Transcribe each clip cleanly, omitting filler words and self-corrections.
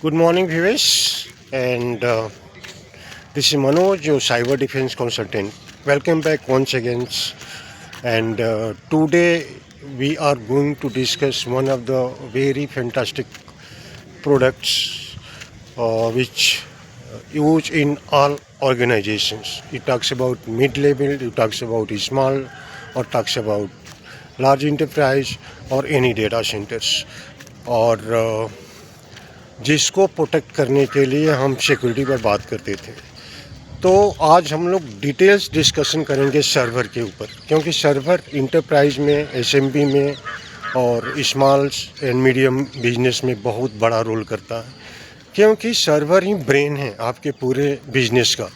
Good morning, viewers, and this is Manoj, your cyber defense consultant. Welcome back once again. And today we are going to discuss one of the very fantastic products which use in all organizations. It talks about mid-level, it talks about small, or talks about large enterprise or any data centers. और जिसको protect करने के लिए हम security पर बात करते थे। तो आज हम लोग डिटेल्स डिस्कशन करेंगे सर्वर के ऊपर, क्योंकि सर्वर इंटरप्राइज में, एसएमबी में और स्मॉल एंड मीडियम बिजनेस में बहुत बड़ा रोल करता है, क्योंकि सर्वर ही ब्रेन है आपके पूरे बिजनेस का।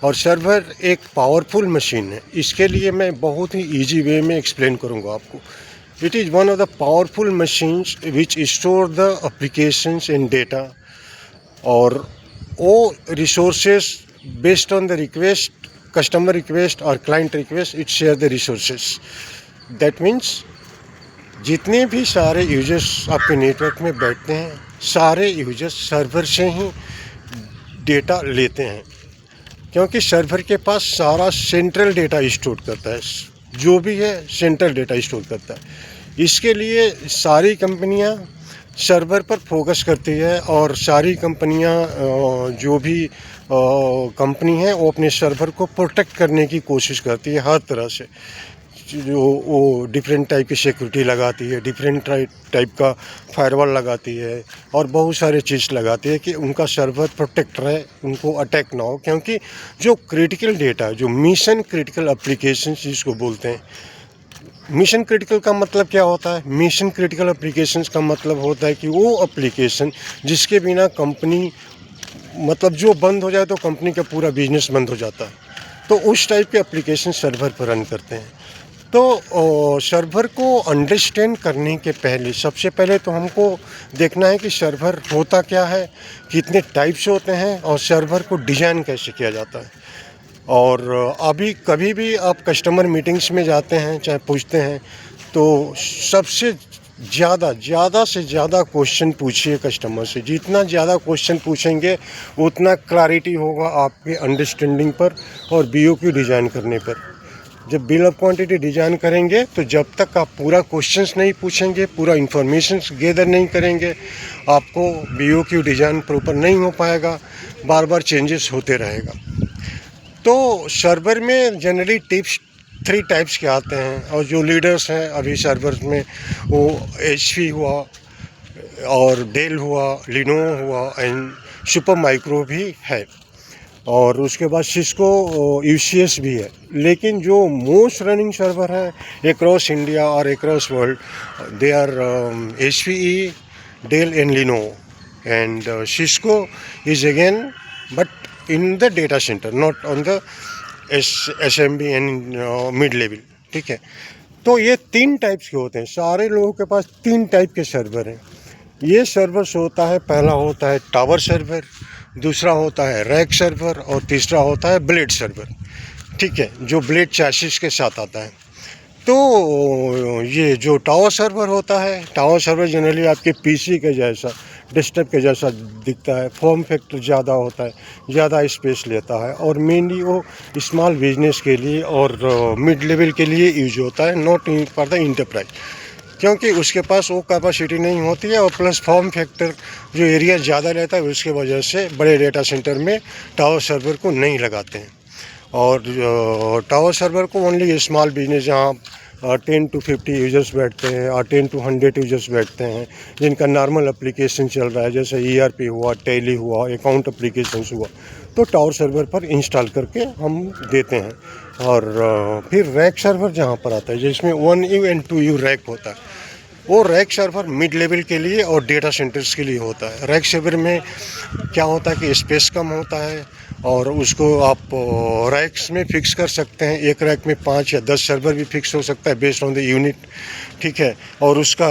और सर्वर एक पावरफुल मशीन है। इसके लिए मैं बहुत ही इजी वे में एक्सप्लेन करूँगा आपको। It is one of the powerful machines which store the applications and data, और वो resources based on the request, customer request or client request, it share the resources. That means जितने भी सारे users आपके network में बैठते हैं, सारे यूजर्स सर्वर से ही डेटा लेते हैं, क्योंकि सर्वर के पास सारा सेंट्रल डेटा स्टोर करता है। जो भी है सेंट्रल डेटा स्टोर करता है। इसके लिए सारी कंपनियां सर्वर पर फोकस करती है, और सारी कंपनियां जो भी कंपनी है वो अपने सर्वर को प्रोटेक्ट करने की कोशिश करती है हर तरह से। जो वो डिफरेंट टाइप की सिक्योरिटी लगाती है, डिफरेंट टाइप का फायरवॉल लगाती है, और बहुत सारे चीज़ लगाती है कि उनका सर्वर प्रोटेक्ट रहे, उनको अटैक ना हो। क्योंकि जो क्रिटिकल डेटा, जो मिशन क्रिटिकल एप्लीकेशन जिसको बोलते हैं, मिशन क्रिटिकल का मतलब क्या होता है? मिशन क्रिटिकल एप्लीकेशंस का मतलब होता है कि वो एप्लीकेशन जिसके बिना कंपनी, मतलब जो बंद हो जाए तो कंपनी का पूरा बिजनेस बंद हो जाता है। तो उस टाइप के एप्लीकेशन सर्वर पर रन करते हैं। तो सर्वर को अंडरस्टैंड करने के पहले, सबसे पहले तो हमको देखना है कि सर्वर होता क्या है, कितने टाइप्स होते हैं, और सर्वर को डिज़ाइन कैसे किया जाता है। और अभी कभी भी आप कस्टमर मीटिंग्स में जाते हैं, चाहे पूछते हैं, तो सबसे ज़्यादा से ज़्यादा क्वेश्चन पूछिए कस्टमर से। जितना ज़्यादा क्वेश्चन पूछेंगे उतना क्लैरिटी होगा आपके अंडरस्टैंडिंग पर और बीओक्यू डिज़ाइन करने पर। जब बिल ऑफ क्वांटिटी डिज़ाइन करेंगे तो जब तक आप पूरा क्वेश्चंस नहीं पूछेंगे, पूरा इंफॉर्मेशन गेदर नहीं करेंगे, आपको बीओक्यू डिज़ाइन प्रॉपर नहीं हो पाएगा, बार बार चेंजेस होते रहेगा। तो सर्वर में जनरली टिप्स 3 टाइप्स के आते हैं, और जो लीडर्स हैं अभी सर्वर में, वो एचपी हुआ, और डेल हुआ, लिनोवो हुआ, एंड सुपर माइक्रो भी है, और उसके बाद सिस्को यूसीएस भी है। लेकिन जो मोस्ट रनिंग सर्वर है अक्रॉस इंडिया और across world, they are HPE, Dell and Lenovo, and Cisco is again but in the data centre, not on the SMB and mid level. ठीक है। तो ये 3 टाइप्स के होते हैं। सारे लोगों के पास 3 टाइप के सर्वर हैं। ये सर्वर्स होता है, पहला होता है टावर सर्वर, दूसरा होता है रैक सर्वर, और तीसरा होता है ब्लेड सर्वर। ठीक है, जो ब्लेड चैसिस के साथ आता है। तो ये जो टावर सर्वर होता है, टावर सर्वर जनरली आपके पीसी के जैसा, डेस्कटॉप के जैसा दिखता है, फॉर्म फैक्टर ज़्यादा होता है, ज़्यादा स्पेस लेता है, और मेनली वो स्मॉल बिजनेस के लिए और मिड लेवल के लिए यूज होता है, नॉट फॉर द इंटरप्राइज, क्योंकि उसके पास वो कैपेसिटी नहीं होती है, और प्लस फॉर्म फैक्टर जो एरिया ज़्यादा रहता है, उसके वजह से बड़े डेटा सेंटर में टावर सर्वर को नहीं लगाते हैं। और टावर सर्वर को ओनली स्मॉल बिजनेस, जहाँ 10 to 50 यूजर्स बैठते हैं, और 10 to 100 यूजर्स बैठते हैं, जिनका नॉर्मल एप्लीकेशन चल रहा है, जैसे ईआरपी हुआ, टैली हुआ, अकाउंट एप्लीकेशन हुआ, तो टावर सर्वर पर इंस्टॉल करके हम देते हैं। और फिर रैक सर्वर जहाँ पर आता है, जिसमें 1U and 2U रैक होता है, वो रैक सर्वर मिड लेवल के लिए और डेटा सेंटर्स के लिए होता है। रैक सर्वर में क्या होता है कि स्पेस कम होता है, और उसको आप रैक्स में फिक्स कर सकते हैं। एक रैक में 5 या 10 सर्वर भी फिक्स हो सकता है, बेस्ड ऑन द यूनिट। ठीक है। और उसका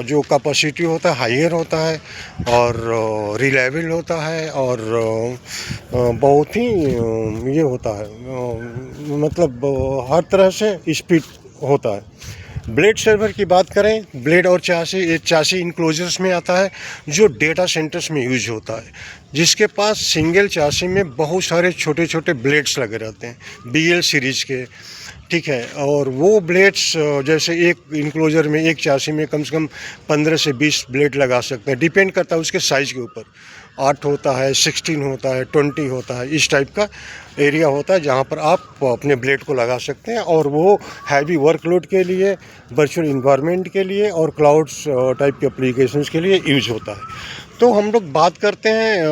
जो कैपेसिटी होता है हायर होता है, और रिलायबल होता है, और बहुत ही ये होता है, मतलब हर तरह से स्पीड होता है। ब्लेड सर्वर की बात करें, ब्लेड और चासी, ये चासी इनक्लोजर्स में आता है जो डेटा सेंटर्स में यूज होता है, जिसके पास सिंगल चासी में बहुत सारे छोटे छोटे ब्लेड्स लगे रहते हैं BL सीरीज के, ठीक है। और वो ब्लेड्स जैसे एक इनक्लोजर में, एक चासी में कम से कम 15 से 20 ब्लेड लगा सकते हैं, डिपेंड करता है उसके साइज़ के ऊपर। 8 होता है, 16 होता है, 20 होता है, इस टाइप का एरिया होता है जहाँ पर आप अपने ब्लेड को लगा सकते हैं। और वो हैवी वर्कलोड के लिए, वर्चुअल इन्वायरमेंट के लिए और क्लाउड्स टाइप के एप्लीकेशंस के लिए यूज होता है। तो हम लोग बात करते हैं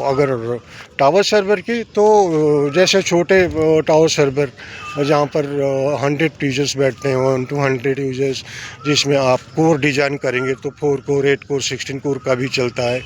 अगर टावर सर्वर की, तो जैसे छोटे टावर सर्वर जहाँ पर 100 यूजर्स बैठते हैं, 1 to 100 यूजर्स, जिसमें आप कोर डिज़ाइन करेंगे तो 4 कोर, 8 कोर, 16 कोर का भी चलता है।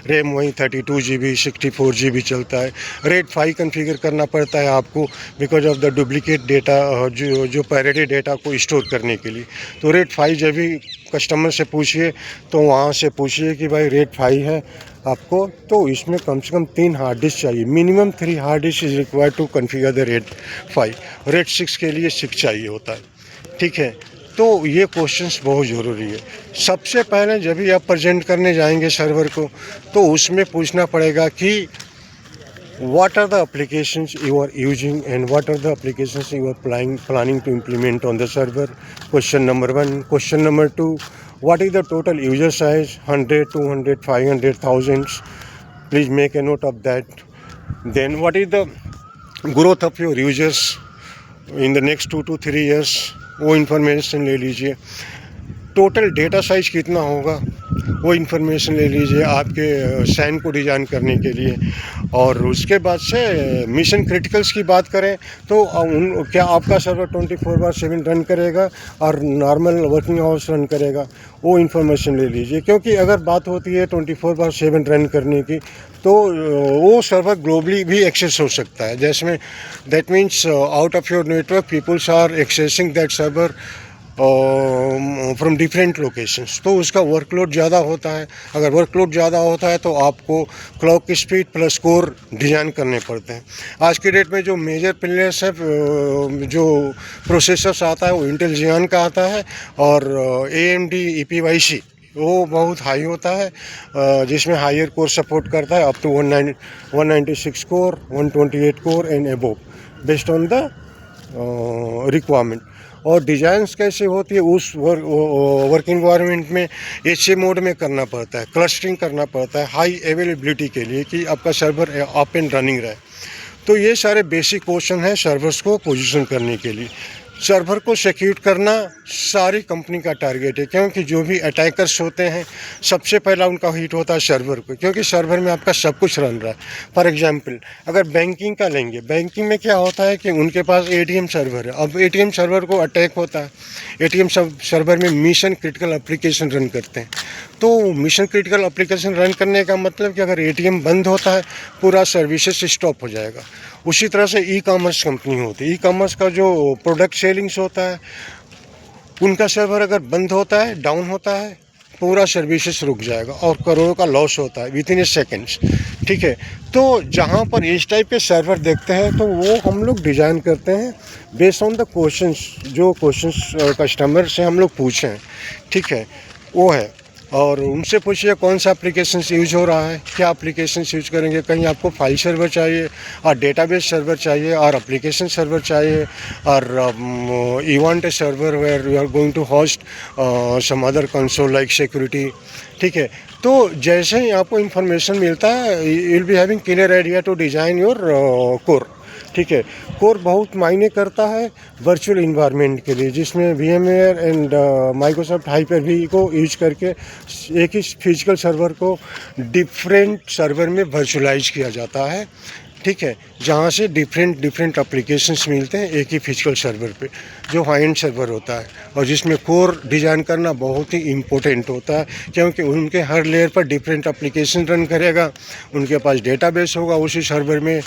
रैम वहीं 32 GB, 64 GB चलता है। RAID 5 कॉन्फ़िगर करना पड़ता है आपको because of the duplicate data, जो पैरेडी डेटा को स्टोर करने के लिए। तो RAID 5 जब भी कस्टमर से पूछिए तो वहाँ से पूछिए कि भाई RAID 5 है आपको, तो इसमें कम से कम 3 हार्ड डिस्क चाहिए, minimum 3 hard disk is required to configure the RAID 5। RAID 6 के लिए 6 चाहिए होता है, ठीक है। तो ये क्वेश्चंस बहुत ज़रूरी है। सबसे पहले जब भी आप प्रेजेंट करने जाएंगे सर्वर को, तो उसमें पूछना पड़ेगा कि what are the applications you are using and what are the applications you are planning to implement on the server. Question number 1. Question number 2, what is the total user size? 100, 200, 500, thousands. Please make a note of that. Then what is the growth of your users in the next 2 to 3 years, वो information ले लीजिए। Total data size कितना होगा वो information ले लीजिए आपके San को डिज़ाइन करने के लिए। और उसके बाद से मिशन क्रिटिकल्स की बात करें तो क्या आपका सर्वर 24/7 रन करेगा और नॉर्मल वर्किंग आवर्स रन करेगा, वो इन्फॉर्मेशन ले लीजिए। क्योंकि अगर बात होती है 24/7 रन करने की, तो वो सर्वर ग्लोबली भी एक्सेस हो सकता है। जैसे that means out of your network peoples are accessing that server from different locations, तो उसका वर्कलोड ज़्यादा होता है। अगर वर्कलोड ज़्यादा होता है तो आपको clock speed plus core design करने पड़ते हैं। आज की डेट में जो मेजर प्लेयर्स है, जो प्रोसेसर्स आता है वो इंटेल Xeon का आता है और AMD EPYC वो बहुत हाई होता है, जिसमें हायर कोर सपोर्ट करता है up to 196 core, 128 core and above based on the requirement. और डिज़ाइंस कैसे होती है उस वर्क इन्वायरमेंट में, HA मोड में करना पड़ता है, क्लस्टरिंग करना पड़ता है हाई अवेलेबिलिटी के लिए कि आपका सर्वर अप एंड रनिंग रहे। तो ये सारे बेसिक क्वेश्चन हैं सर्वर्स को पोजीशन करने के लिए। सर्वर को सिक्योर करना सारी कंपनी का टारगेट है, क्योंकि जो भी अटैकर्स होते हैं सबसे पहला उनका हिट होता है सर्वर को, क्योंकि सर्वर में आपका सब कुछ रन रहा है। फॉर एग्जांपल अगर बैंकिंग का लेंगे, बैंकिंग में क्या होता है कि उनके पास ATM सर्वर है। अब ATM सर्वर को अटैक होता है, ATM सर्वर में मिशन क्रिटिकल एप्लीकेशन रन करते हैं। तो मिशन क्रिटिकल एप्लीकेशन रन करने का मतलब कि अगर ATM बंद होता है पूरा सर्विसेज स्टॉप हो जाएगा। उसी तरह से ई-कॉमर्स कंपनी होती है, ई-कॉमर्स का जो प्रोडक्ट सेलिंग्स होता है उनका सर्वर अगर बंद होता है, डाउन होता है, पूरा सर्विसेज रुक जाएगा और करोड़ों का लॉस होता है विद इन ए सेकेंड्स, ठीक है। तो जहाँ पर इस टाइप के सर्वर देखते हैं तो वो हम लोग डिज़ाइन करते हैं बेस्ड ऑन द क्वेश्चंस, जो क्वेश्चंस कस्टमर से हम लोग पूछें, ठीक है, वो है। और उनसे पूछिए कौन सा एप्लीकेशन यूज हो रहा है, क्या एप्लीकेशन यूज करेंगे। कहीं आपको फाइल सर्वर चाहिए और डेटाबेस सर्वर चाहिए और एप्लीकेशन सर्वर चाहिए और you want a server where you are going to host some other console like security, ठीक है। तो जैसे ही आपको इंफॉर्मेशन मिलता है you will be having clear idea to design your core, ठीक है। कोर बहुत मायने करता है वर्चुअल इन्वायरमेंट के लिए, जिसमें VMware एंड माइक्रोसॉफ्ट हाइपर-V को यूज करके एक ही फिजिकल सर्वर को डिफरेंट सर्वर में वर्चुअलाइज किया जाता है, ठीक है, जहाँ से डिफरेंट एप्लीकेशंस मिलते हैं एक ही फिजिकल सर्वर पे, जो हाई एंड सर्वर होता है। और जिसमें कोर डिज़ाइन करना बहुत ही इम्पोर्टेंट होता है, क्योंकि उनके हर लेयर पर डिफरेंट एप्लीकेशन रन करेगा। उनके पास डेटाबेस होगा उसी सर्वर में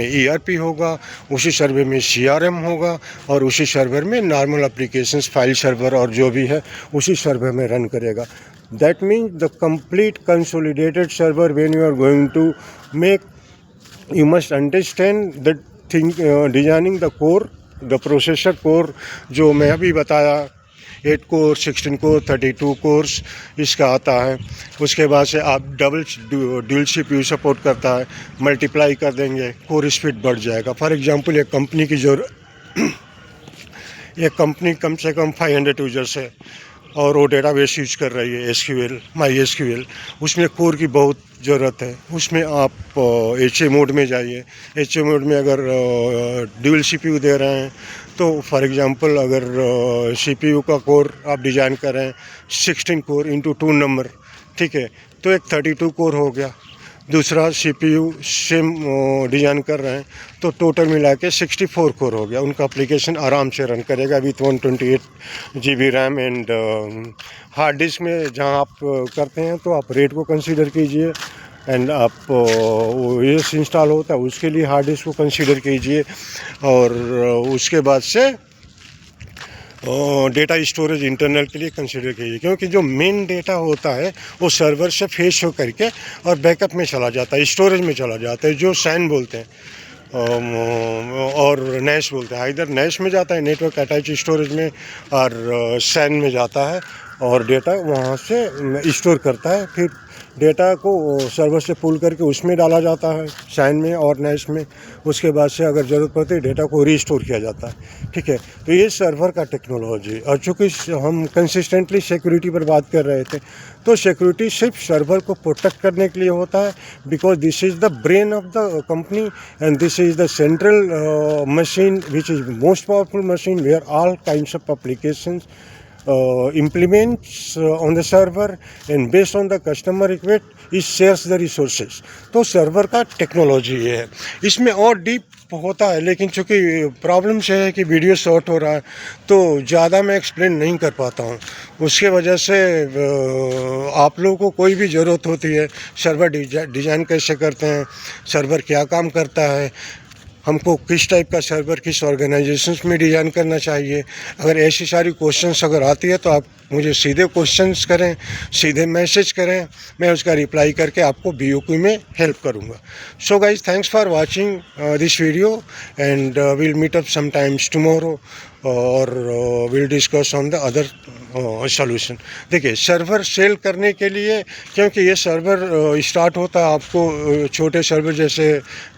ERP होगा, उसी सर्वर में CRM होगा और उसी सर्वर में नॉर्मल एप्लीकेशंस फाइल सर्वर और जो भी है उसी सर्वर में रन करेगा। That means the complete consolidated server when you are going to make, you must understand that thing, designing the core the processor core जो मैं अभी बताया 8 कोर 16 कोर 32 कोर्स इसका आता है। उसके बाद से आप ड्यूल CPU सपोर्ट करता है, मल्टीप्लाई कर देंगे कोर स्पीड बढ़ जाएगा। फॉर एग्जांपल एक कंपनी की जो एक कंपनी कम से कम 500 यूजर्स है और वो डेटाबेस यूज कर रही है SQL MySQL, उसमें कोर की बहुत ज़रूरत है। उसमें आप HA मोड में जाइए। HA मोड में अगर ड्यूल CPU दे रहे हैं तो फॉर एग्जांपल अगर CPU का कोर आप डिज़ाइन कर रहे हैं 16 कोर इंटू 2 नंबर, ठीक है, तो एक 32 कोर हो गया। दूसरा CPU सेम डिज़ाइन कर रहे हैं तो टोटल मिला के 64 कोर हो गया। उनका एप्लीकेशन आराम से रन करेगा with 128 GB RAM and hard disk में जहां आप करते हैं तो आप रेट को कंसीडर कीजिए एंड आप OS इंस्टॉल होता है उसके लिए हार्ड डिस्क को कंसीडर कीजिए और उसके बाद से डेटा स्टोरेज इंटरनल के लिए कंसिडर कीजिए, क्योंकि जो मेन डेटा होता है वो सर्वर से फेच हो करके और बैकअप में चला जाता है, स्टोरेज में चला जाता है, जो सैन बोलते हैं और नैश बोलते हैं। इधर नैश में जाता है नेटवर्क अटैच स्टोरेज में और सैन में जाता है और डेटा वहाँ से स्टोर करता है। फिर डेटा को सर्वर से पुल करके उसमें डाला जाता है सैन में और नैश में। उसके बाद से अगर ज़रूरत पड़ती है डेटा को रीस्टोर किया जाता है, ठीक है। तो ये सर्वर का टेक्नोलॉजी। और चूँकि हम कंसिस्टेंटली सिक्योरिटी पर बात कर रहे थे तो सिक्योरिटी सिर्फ सर्वर को प्रोटेक्ट करने के लिए होता है, because this is the brain of the company and this is the central machine which is most powerful machine where all kinds of applications implements on the server and based on the customer request it shares the resources। तो server का technology ये है। इसमें और deep होता है लेकिन चूँकि प्रॉब्लम से है कि वीडियो शॉर्ट हो रहा है तो ज़्यादा मैं एक्सप्लेन नहीं कर पाता हूँ। उसके वजह से आप लोगों को कोई भी ज़रूरत होती है सर्वर डिज़ाइन कैसे करते हैं, सर्वर क्या काम करता है, हमको किस टाइप का सर्वर किस ऑर्गेनाइजेशंस में डिज़ाइन करना चाहिए, अगर ऐसी सारी क्वेश्चंस अगर आती है तो आप मुझे सीधे क्वेश्चंस करें, सीधे मैसेज करें, मैं उसका रिप्लाई करके आपको BOQ में हेल्प करूंगा। So guys thanks for watching this video and will meet up sometimes tomorrow और will discuss on the other solution. देखिए सर्वर सेल करने के लिए, क्योंकि ये सर्वर स्टार्ट होता है आपको छोटे सर्वर जैसे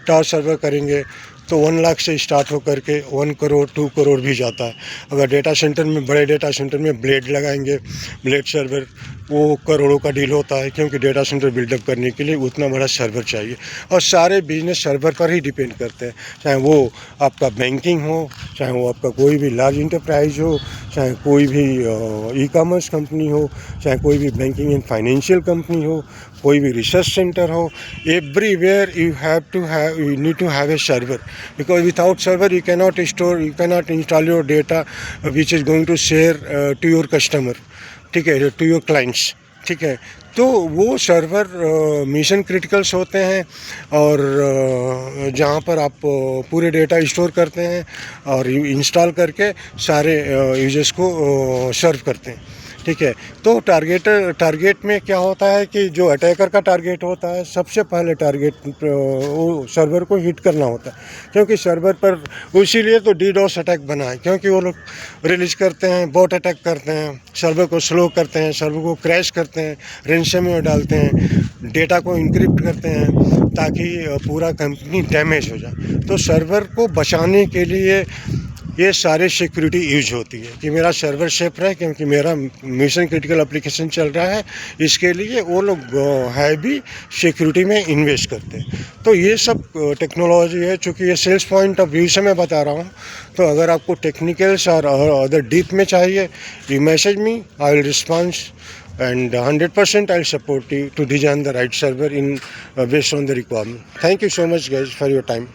टावर सर्वर करेंगे तो 1 लाख से स्टार्ट हो करके 1 करोड़ 2 करोड़ भी जाता है। अगर डेटा सेंटर में बड़े डेटा सेंटर में ब्लेड लगाएंगे, ब्लेड सर्वर, वो करोड़ों का डील होता है, क्योंकि डेटा सेंटर बिल्डअप करने के लिए उतना बड़ा सर्वर चाहिए। और सारे बिजनेस सर्वर पर ही डिपेंड करते हैं, चाहे वो आपका बैंकिंग हो, चाहे वो आपका कोई भी लार्ज इंटरप्राइज हो, चाहे कोई भी ई-कॉमर्स कंपनी हो, चाहे कोई भी बैंकिंग एंड फाइनेंशियल कंपनी हो, कोई भी रिसर्च सेंटर हो, everywhere you need to have a server, because without server you cannot install your data which is going to share to your customer, ठीक है, to your clients, ठीक है। तो वो सर्वर मिशन क्रिटिकल्स होते हैं और जहाँ पर आप पूरे डेटा स्टोर करते हैं और इंस्टॉल करके सारे यूजर्स को सर्व करते हैं, ठीक है। तो टारगेट में क्या होता है कि जो अटैकर का टारगेट होता है सबसे पहले टारगेट वो सर्वर को हिट करना होता है, क्योंकि सर्वर पर इसीलिए तो DDoS अटैक बना है, क्योंकि वो लोग रिलीज करते हैं, बॉट अटैक करते हैं, सर्वर को स्लो करते हैं, सर्वर को क्रैश करते हैं, रेंसमवेयर डालते हैं, डेटा को इनक्रिप्ट करते हैं ताकि पूरा कंपनी डैमेज हो जाए। तो सर्वर को बचाने के लिए ये सारे सिक्योरिटी यूज होती है कि मेरा सर्वर सेफ रहे, क्योंकि मेरा मिशन क्रिटिकल एप्लीकेशन चल रहा है, इसके लिए वो लोग है भी सिक्योरिटी में इन्वेस्ट करते हैं। तो ये सब टेक्नोलॉजी है। चूँकि ये सेल्स पॉइंट ऑफ व्यू से मैं बता रहा हूँ, तो अगर आपको टेक्निकल्स और अदर डीप में चाहिए, you message me, I will response and 100% I'll support you to design the right server in based on the requirement. Thank you so much guys for your time.